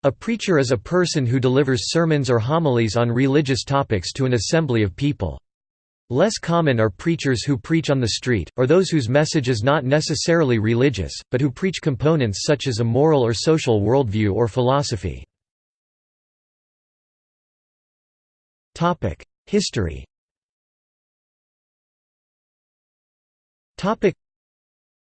A preacher is a person who delivers sermons or homilies on religious topics to an assembly of people. Less common are preachers who preach on the street, or those whose message is not necessarily religious, but who preach components such as a moral or social worldview or philosophy. History.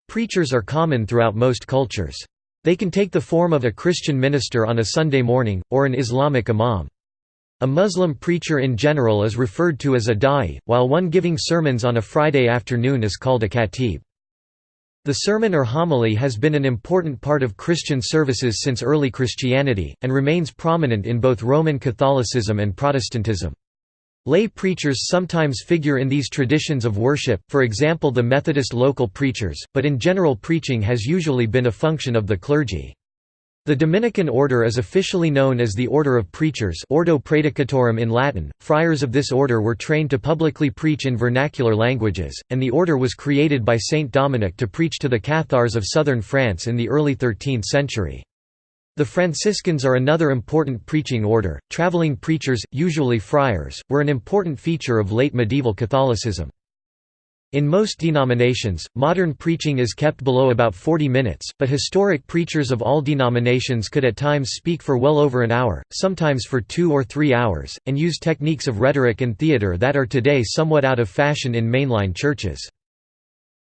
Preachers are common throughout most cultures. They can take the form of a Christian minister on a Sunday morning, or an Islamic imam. A Muslim preacher in general is referred to as a da'i, while one giving sermons on a Friday afternoon is called a khatib. The sermon or homily has been an important part of Christian services since early Christianity, and remains prominent in both Roman Catholicism and Protestantism. Lay preachers sometimes figure in these traditions of worship, for example the Methodist local preachers, but in general preaching has usually been a function of the clergy. The Dominican order is officially known as the Order of Preachers, Ordo Praedicatorum in Latin. Friars of this order were trained to publicly preach in vernacular languages, and the order was created by Saint Dominic to preach to the Cathars of southern France in the early 13th century. The Franciscans are another important preaching order. Traveling preachers, usually friars, were an important feature of late medieval Catholicism. In most denominations, modern preaching is kept below about 40 minutes, but historic preachers of all denominations could at times speak for well over an hour, sometimes for 2 or 3 hours, and use techniques of rhetoric and theater that are today somewhat out of fashion in mainline churches.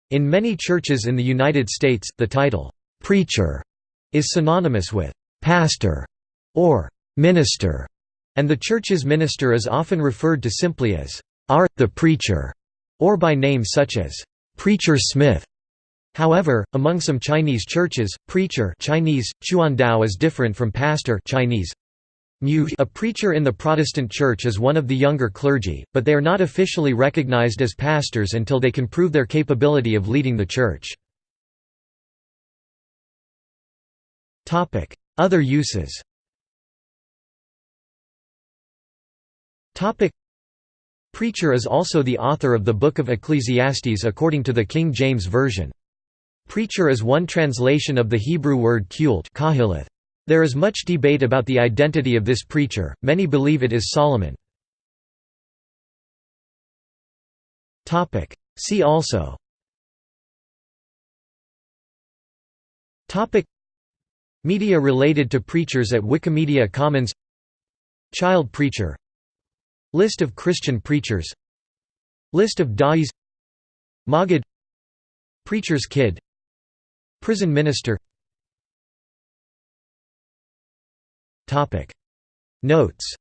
In many churches in the United States, the title, "preacher", is synonymous with pastor or minister, and the church's minister is often referred to simply as the preacher, or by names such as Preacher Smith. However, among some Chinese churches, preacher Chinese, chuandao is different from pastor Chinese. A preacher in the Protestant church is one of the younger clergy, but they are not officially recognized as pastors until they can prove their capability of leading the church. Other uses. Preacher is also the author of the Book of Ecclesiastes according to the King James Version. Preacher is one translation of the Hebrew word kahileth. There is much debate about the identity of this preacher. Many believe it is Solomon. See also Media related to preachers at Wikimedia Commons. Child preacher. List of Christian preachers. List of da'is. Maggid. Preacher's kid. Prison minister. Notes.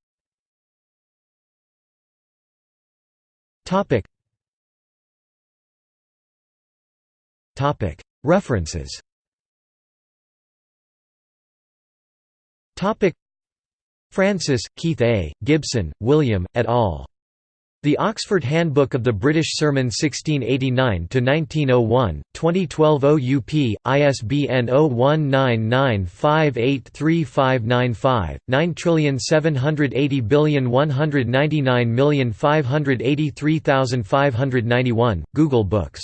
References. Francis, Keith A., Gibson, William, et al. The Oxford Handbook of the British Sermon 1689–1901, 2012 OUP, ISBN 0199583595, 9780199583591, Google Books.